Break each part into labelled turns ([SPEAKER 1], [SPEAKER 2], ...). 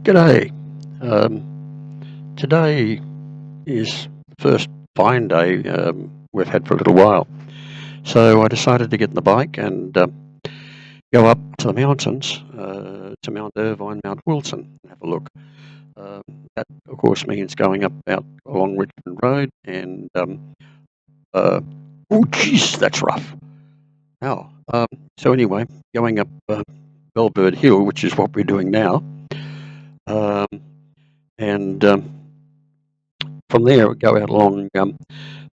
[SPEAKER 1] G'day. Today is the first fine day we've had for a little while. So I decided to get in the bike and go up to the mountains, to Mount Irvine, Mount Wilson, and have a look. Um, that, of course, means going up out along Richmond Road and, oh, geez, that's rough. Now, so anyway, going up Bellbird Hill, which is what we're doing now, um, and from there we go out along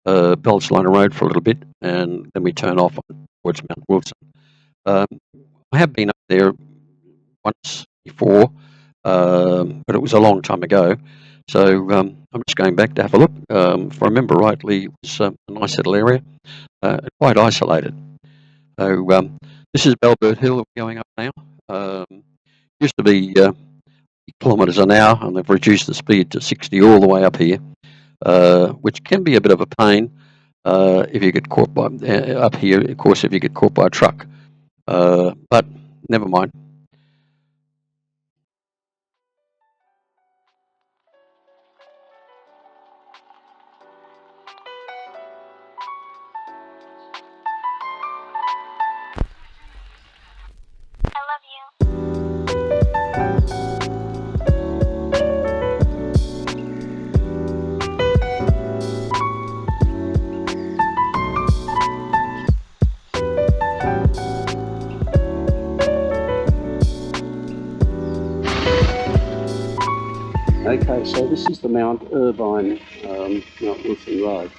[SPEAKER 1] Belsliner Road for a little bit, and then we turn off towards Mount Wilson. I have been up there once before, but it was a long time ago. So I'm just going back to have a look. If I remember rightly, it was a nice little area, quite isolated. So this is Bellbird Hill we're going up now. Used to be kilometres an hour, and they've reduced the speed to 60 all the way up here, which can be a bit of a pain. If you get caught by up here, of course, if you get caught by a truck, but never mind.
[SPEAKER 2] I love you.
[SPEAKER 1] Okay, so this is the Mount Irvine, Mount Wilson Road.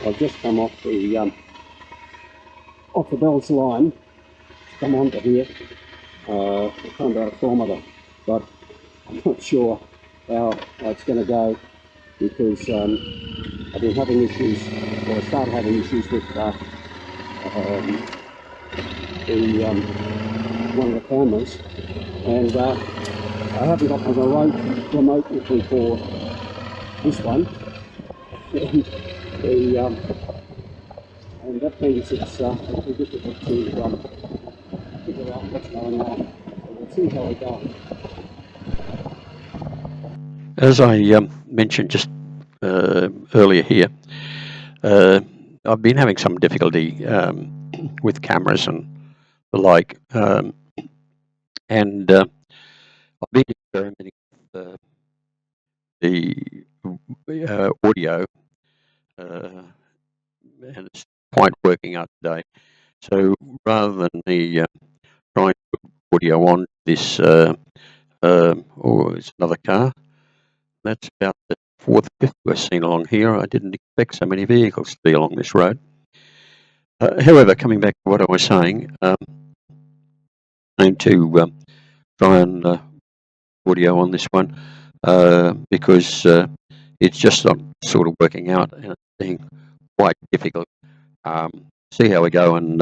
[SPEAKER 1] I've just come off the Bells line, come onto here, come about a kilometre, but I'm not sure how it's going to go because I've been having issues, or I started having issues with the one of the cameras, and I haven't got my remote with me for this one, and that means it's too difficult to figure out what's going on. So we'll see how we go. As I mentioned just earlier here, I've been having some difficulty with cameras and the like, and I've been experimenting with the audio, and it's quite working out today. So rather than me trying to put audio on this, it's another car. That's about the fourth, fifth we've seen along here. I didn't expect so many vehicles to be along this road. However, coming back to what I was saying, I'm going to try and audio on this one because it's just not sort of working out and it's being quite difficult. See how we go and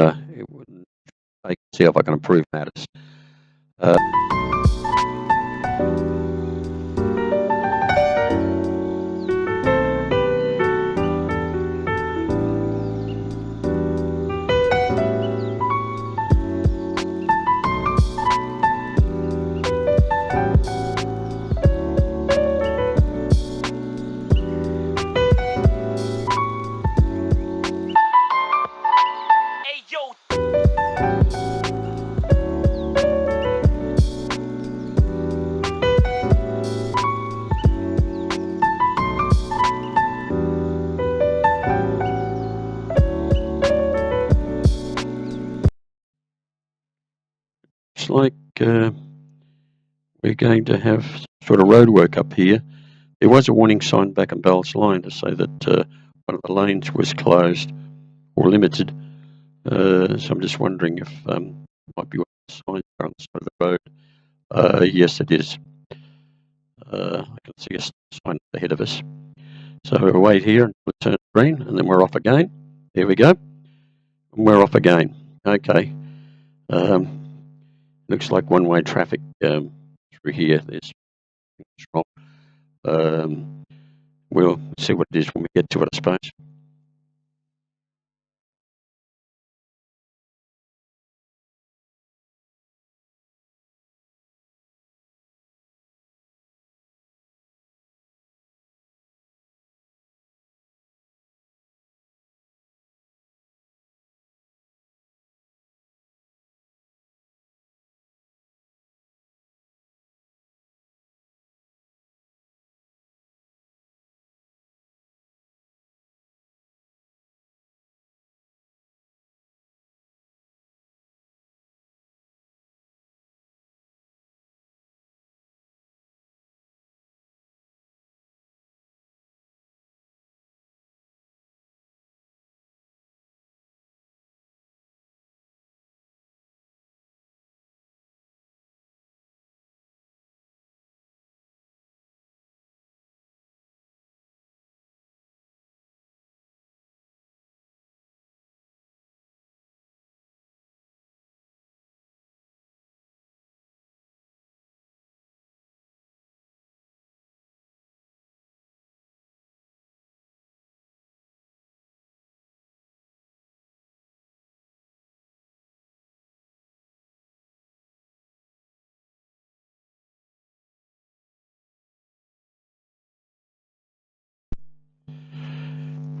[SPEAKER 1] see if I can improve matters.
[SPEAKER 2] Hey, yo.
[SPEAKER 1] It's like we're going to have sort of road work up here. There was a warning sign back in Bell's Line to say that one of the lanes was closed or limited. So I'm just wondering if might be one of the signs there on the side of the road. Yes, it is. I can see a sign ahead of us. So we'll wait here until it turns green, and then we're off again. There we go. And we're off again. Okay. Looks like one-way traffic through here. There's wrong. We'll see what it is when we get to it, I suppose.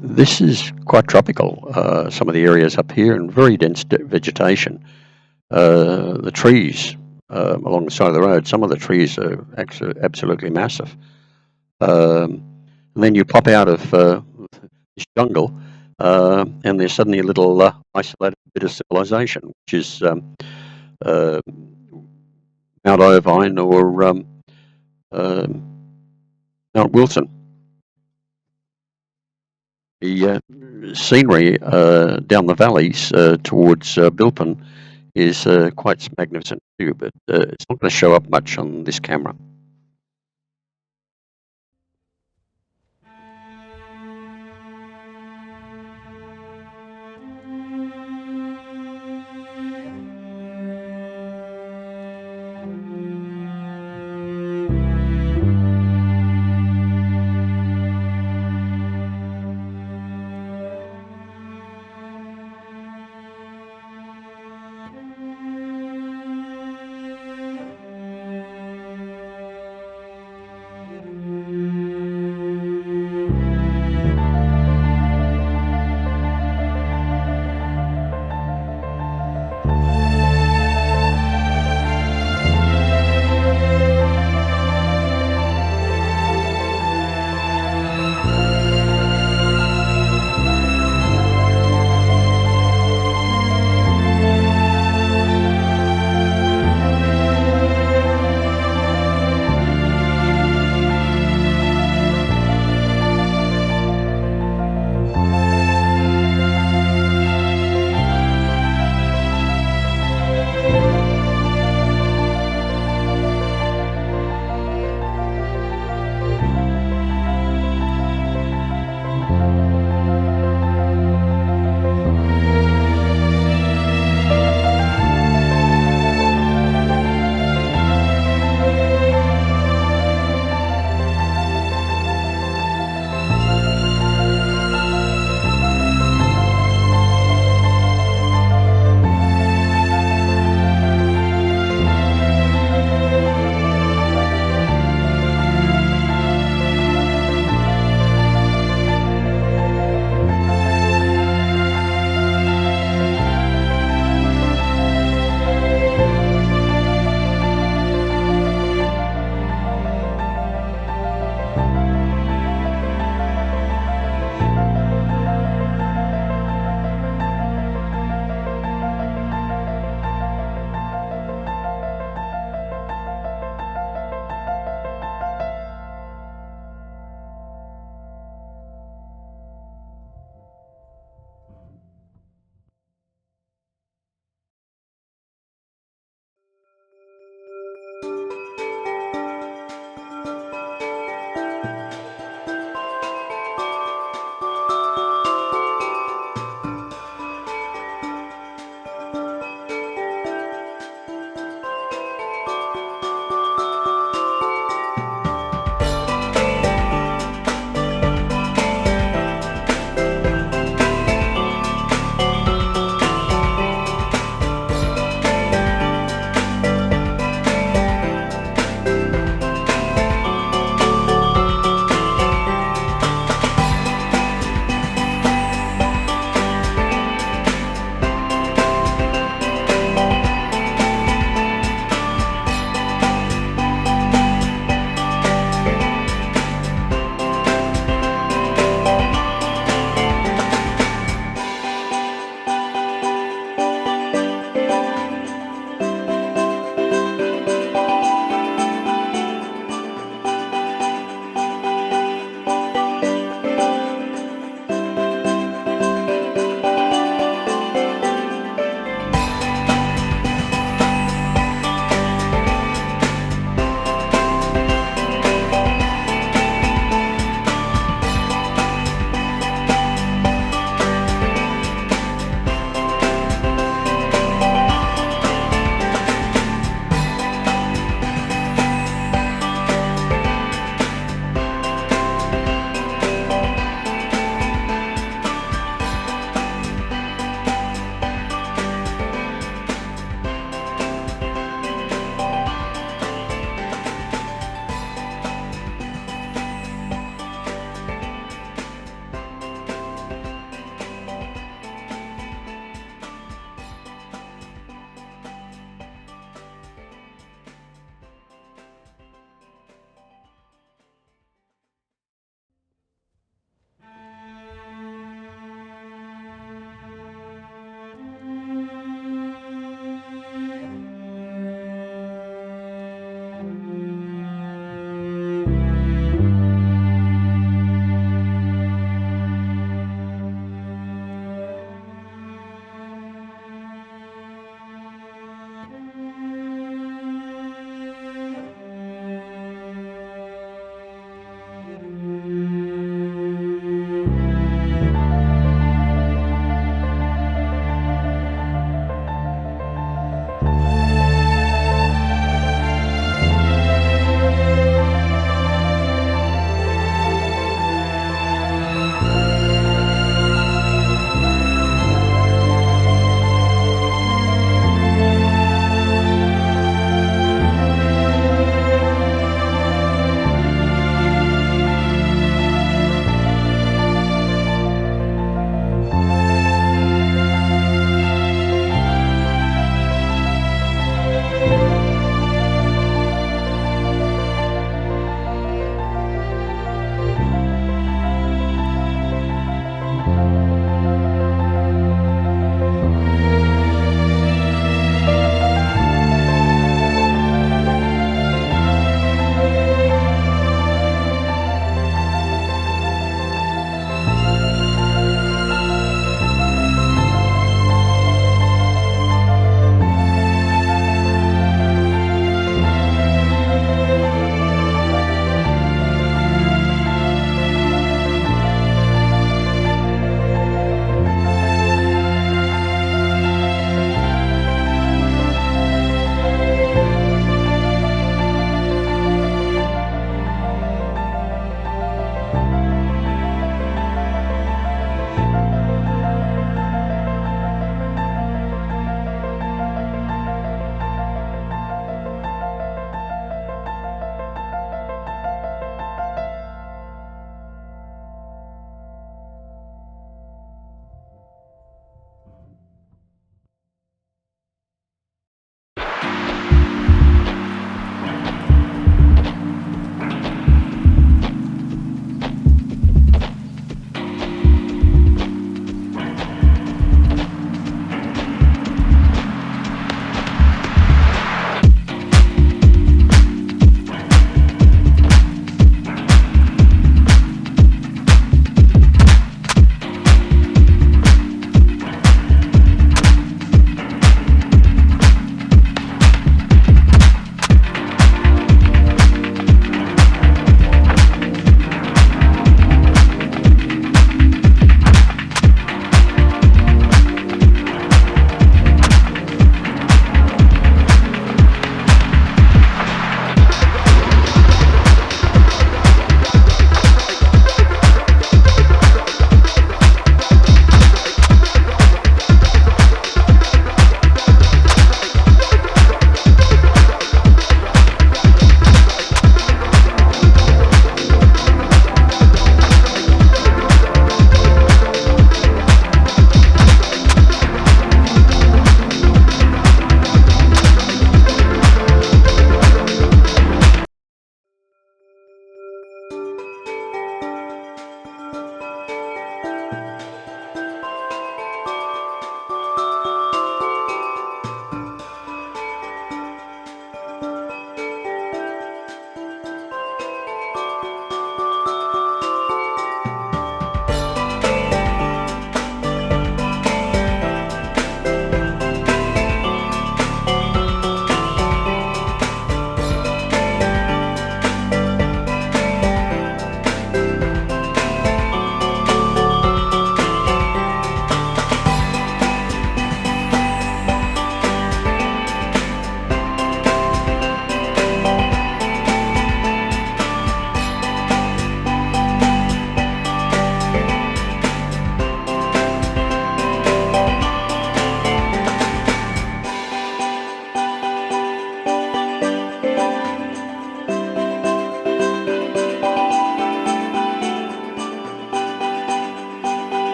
[SPEAKER 1] This is quite tropical. Some of the areas up here, and very dense vegetation. The trees along the side of the road, some of the trees are actually absolutely massive. And then you pop out of this jungle, and there's suddenly a little isolated bit of civilization, which is uh, Mount Irvine or uh, Mount Wilson. The scenery down the valleys towards Bilpin is quite magnificent too, but it's not going to show up much on this camera.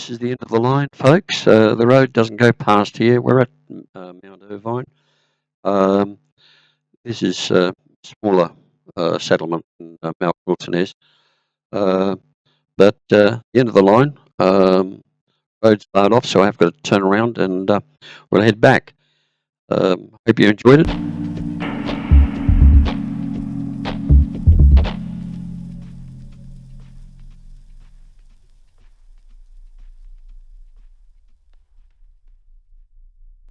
[SPEAKER 1] this is the end of the line, folks. The road doesn't go past here. We're at Mount Irvine. This is a smaller settlement than Mount Wilson is. But the end of the line, road's barred off, so I've got to turn around and we'll head back. Hope you enjoyed it.